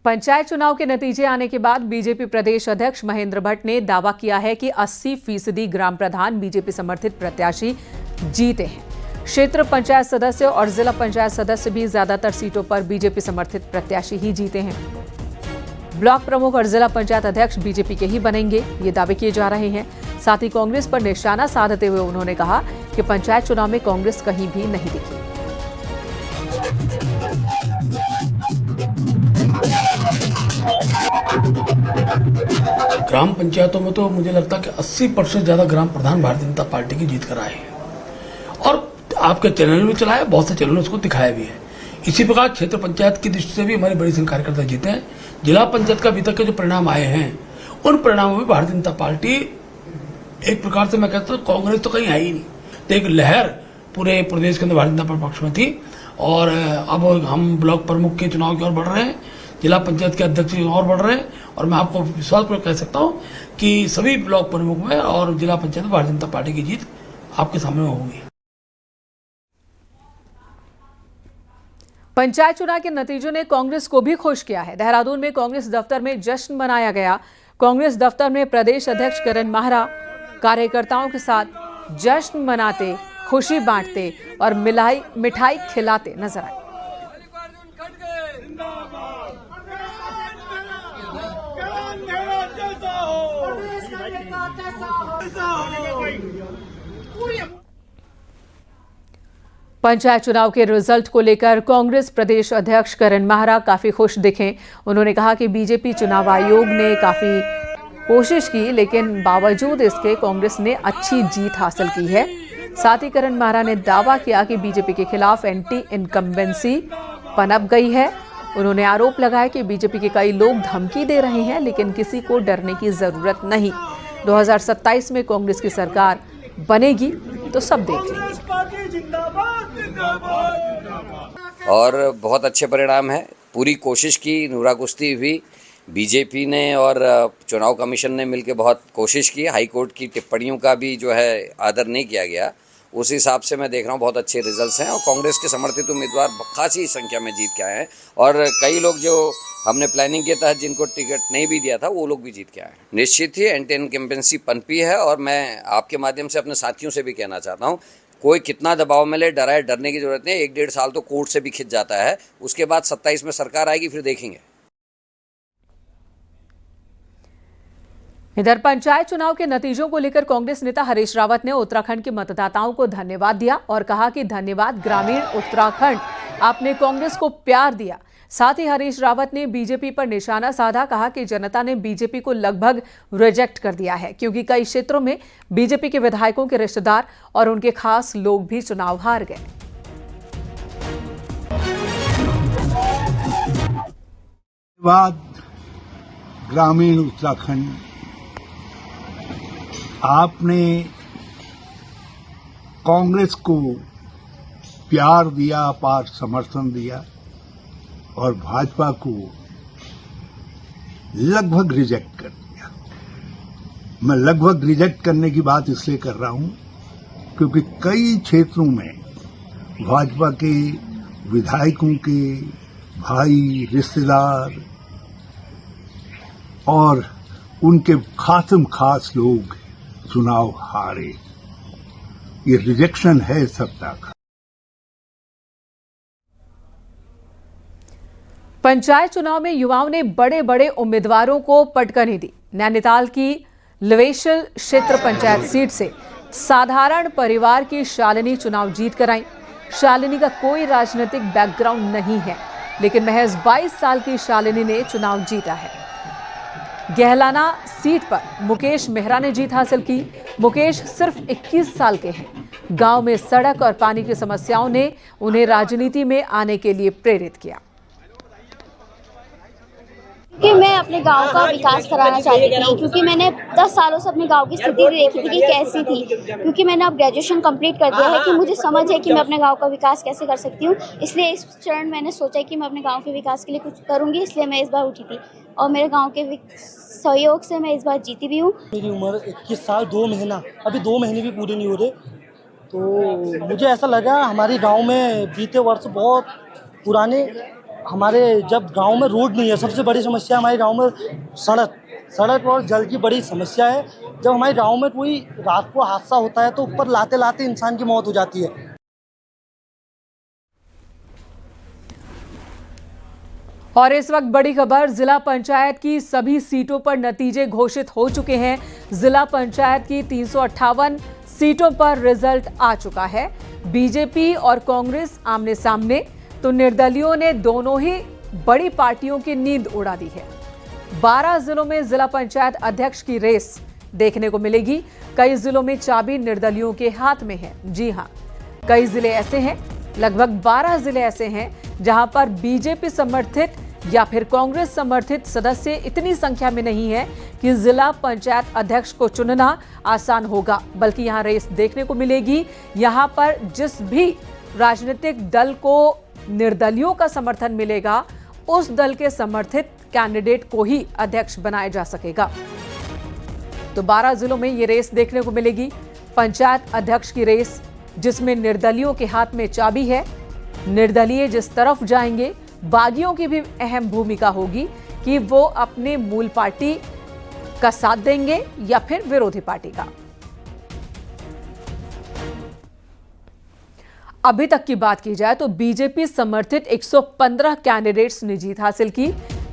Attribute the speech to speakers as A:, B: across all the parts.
A: पंचायत चुनाव के नतीजे आने के बाद बीजेपी प्रदेश अध्यक्ष महेंद्र भट्ट ने दावा किया है कि 80% ग्राम प्रधान बीजेपी समर्थित प्रत्याशी जीते हैं। क्षेत्र पंचायत सदस्य और जिला पंचायत सदस्य भी ज्यादातर सीटों पर बीजेपी समर्थित प्रत्याशी ही जीते हैं। ब्लॉक प्रमुख और जिला पंचायत अध्यक्ष बीजेपी के ही बनेंगे, ये दावे किए जा रहे हैं। साथ ही कांग्रेस पर निशाना साधते हुए उन्होंने कहा कि पंचायत चुनाव में कांग्रेस कहीं भी नहीं दिखी।
B: ग्राम पंचायतों में तो मुझे लगता है कि 80% ज्यादा ग्राम प्रधान भारतीय जनता पार्टी की जीत कर आए हैं और आपके चैनल में चलाया, बहुत से चैनलों ने उसको दिखाया भी है। इसी प्रकार क्षेत्र पंचायत की दृष्टि से भी हमारे बड़ी संख्या कार्यकर्ता जीते हैं। जिला पंचायत का अभी तक के जो परिणाम आए हैं उन परिणामों में भारतीय जनता पार्टी एक प्रकार से मैं कहता हूँ कांग्रेस तो कहीं आई ही नहीं, तो एक लहर पूरे प्रदेश के अंदर भारतीय जनता पार्टी पक्ष में थी। और अब हम ब्लॉक प्रमुख के चुनाव की ओर बढ़ रहे हैं, जिला पंचायत के अध्यक्ष की ओर बढ़ रहे हैं और मैं आपको विश्वासपूर्वक कह सकता हूं कि सभी ब्लॉक प्रमुख में और जिला पंचायत में भारतीय जनता पार्टी की जीत आपके सामने होगी।
A: पंचायत चुनाव के नतीजों ने कांग्रेस को भी खुश किया है। देहरादून में कांग्रेस दफ्तर में जश्न मनाया गया। कांग्रेस दफ्तर में प्रदेश अध्यक्ष करण माहरा कार्यकर्ताओं के साथ जश्न मनाते, खुशी बांटते और मिठाई खिलाते नजर आए। पंचायत चुनाव के रिजल्ट को लेकर कांग्रेस प्रदेश अध्यक्ष करण माहरा काफी खुश दिखे। उन्होंने कहा कि बीजेपी चुनाव आयोग ने काफी कोशिश की, लेकिन बावजूद इसके कांग्रेस ने अच्छी जीत हासिल की है। साथ ही करण माहरा ने दावा किया कि बीजेपी के खिलाफ एंटी इनकम्बेंसी पनप गई है। उन्होंने आरोप लगाया कि बीजेपी के कई लोग धमकी दे रहे हैं, लेकिन किसी को डरने की जरूरत नहीं। 2027 में कांग्रेस की सरकार बनेगी तो सब देख लेंगे।
C: और बहुत अच्छे परिणाम है। पूरी कोशिश की, नुराकुश्ती हुई, बीजेपी ने और चुनाव कमीशन ने मिलकर बहुत कोशिश की। हाई कोर्ट की टिप्पणियों का भी जो है आदर नहीं किया गया। उस हिसाब से मैं देख रहा हूँ बहुत अच्छे रिजल्ट्स हैं और कांग्रेस के समर्थित उम्मीदवार खासी संख्या में जीत के आए हैं और कई लोग जो हमने प्लानिंग के तहत जिनको टिकट नहीं भी दिया था वो लोग भी जीत के आए हैं। निश्चित ही एंटी इनकम्बेंसी पनपी है और मैं आपके माध्यम से अपने साथियों से भी कहना चाहता हूँ, कोई कितना दबाव में ले, डरने की जरूरत नहीं। 1-1.5 साल तो कोर्ट से भी खिंच जाता है, उसके बाद 27 में सरकार आएगी, फिर देखेंगे।
A: इधर पंचायत चुनाव के नतीजों को लेकर कांग्रेस नेता हरीश रावत ने उत्तराखंड के मतदाताओं को धन्यवाद दिया और कहा कि धन्यवाद ग्रामीण उत्तराखंड, आपने कांग्रेस को प्यार दिया। साथ ही हरीश रावत ने बीजेपी पर निशाना साधा, कहा कि जनता ने बीजेपी को लगभग रिजेक्ट कर दिया है क्योंकि कई क्षेत्रों में बीजेपी के विधायकों के रिश्तेदार और उनके खास लोग भी चुनाव हार गए।
D: ग्रामीण उत्तराखंड, आपने कांग्रेस को प्यार दिया, अपार समर्थन दिया और भाजपा को लगभग रिजेक्ट कर दिया। मैं लगभग रिजेक्ट करने की बात इसलिए कर रहा हूं क्योंकि कई क्षेत्रों में भाजपा के विधायकों के भाई, रिश्तेदार और उनके खास लोग चुनाव हारे। ये रिजेक्शन है सत्ता का।
A: पंचायत चुनाव में युवाओं ने बड़े बड़े उम्मीदवारों को पटकनी दी। नैनीताल की लवेशल क्षेत्र पंचायत सीट से साधारण परिवार की शालिनी चुनाव जीत कर आई। शालिनी का कोई राजनीतिक बैकग्राउंड नहीं है, लेकिन महज 22 साल की शालिनी ने चुनाव जीता है। गहलाना सीट पर मुकेश मेहरा ने जीत हासिल की। मुकेश सिर्फ 21 साल के हैं। गांव में सड़क और पानी की समस्याओं ने उन्हें राजनीति में आने के लिए प्रेरित किया।
E: कि मैं अपने गांव का विकास कराना चाहती थी क्योंकि मैंने 10 सालों से अपने गांव की स्थिति देखी थी कि कैसी थी। क्योंकि मैंने अब ग्रेजुएशन कंप्लीट कर दिया है कि मुझे समझ है कि मैं अपने गांव का विकास कैसे कर सकती हूँ। इसलिए इस चरण मैंने सोचा कि मैं अपने गांव के विकास के लिए कुछ करूँगी, इसलिए मैं इस बार उठी थी और मेरे गाँव के सहयोग से मैं इस बार जीती भी हूँ।
F: मेरी उम्र 21 साल 2 महीना, अभी 2 महीने भी पूरे नहीं हो रहे, तो मुझे ऐसा लगा हमारे गाँव में बीते वर्ष बहुत पुराने हमारे जब गांव में रोड नहीं है, सबसे बड़ी समस्या हमारे गांव में सड़क और जल की बड़ी समस्या है। जब हमारे गांव में कोई रात को हादसा होता है तो ऊपर लाते लाते इंसान की मौत हो जाती है।
A: और इस वक्त बड़ी खबर, जिला पंचायत की सभी सीटों पर नतीजे घोषित हो चुके हैं। जिला पंचायत की 358 सीटों पर रिजल्ट आ चुका है। बीजेपी और कांग्रेस आमने सामने, तो निर्दलियों ने दोनों ही बड़ी पार्टियों की नींद उड़ा दी है। 12 जिलों में जिला पंचायत अध्यक्ष की रेस देखने को मिलेगी। कई जिलों में चाबी निर्दलियों के हाथ में है। जी हां, कई जिले ऐसे हैं, लगभग 12 जिले ऐसे हैं जहां पर बीजेपी समर्थित या फिर कांग्रेस समर्थित सदस्य इतनी संख्या में नहीं है कि जिला पंचायत अध्यक्ष को चुनना आसान होगा, बल्कि यहां रेस देखने को मिलेगी। यहां पर जिस भी राजनीतिक दल को निर्दलियों का समर्थन मिलेगा, उस दल के समर्थित कैंडिडेट को ही अध्यक्ष बनाया जा सकेगा। तो 12 जिलों में ये रेस देखने को मिलेगी, पंचायत अध्यक्ष की रेस, जिसमें निर्दलियों के हाथ में चाबी है। निर्दलीय जिस तरफ जाएंगे, बागियों की भी अहम भूमिका होगी कि वो अपने मूल पार्टी का साथ देंगे या फिर विरोधी पार्टी का। अभी तक की बात की जाए तो बीजेपी समर्थित 115 कैंडिडेट्स ने जीत हासिल की।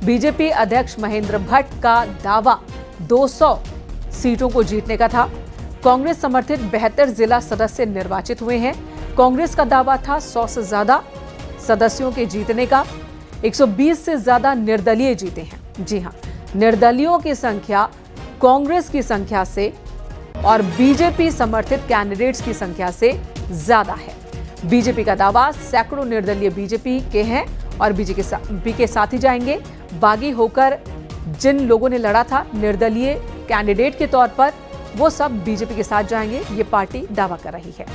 A: बीजेपी अध्यक्ष महेंद्र भट्ट का दावा 200 सीटों को जीतने का था। कांग्रेस समर्थित 72 जिला सदस्य निर्वाचित हुए हैं। कांग्रेस का दावा था 100 से ज्यादा सदस्यों के जीतने का। 120 से ज्यादा निर्दलीय जीते हैं। जी हां, निर्दलियों की संख्या कांग्रेस की संख्या से और बीजेपी समर्थित कैंडिडेट्स की संख्या से ज्यादा है। बीजेपी का दावा सैकड़ों निर्दलीय बीजेपी के हैं और बीजेपी के साथ ही जाएंगे। बागी होकर जिन लोगों ने लड़ा था निर्दलीय कैंडिडेट के तौर पर, वो सब बीजेपी के साथ जाएंगे, ये पार्टी दावा कर रही है।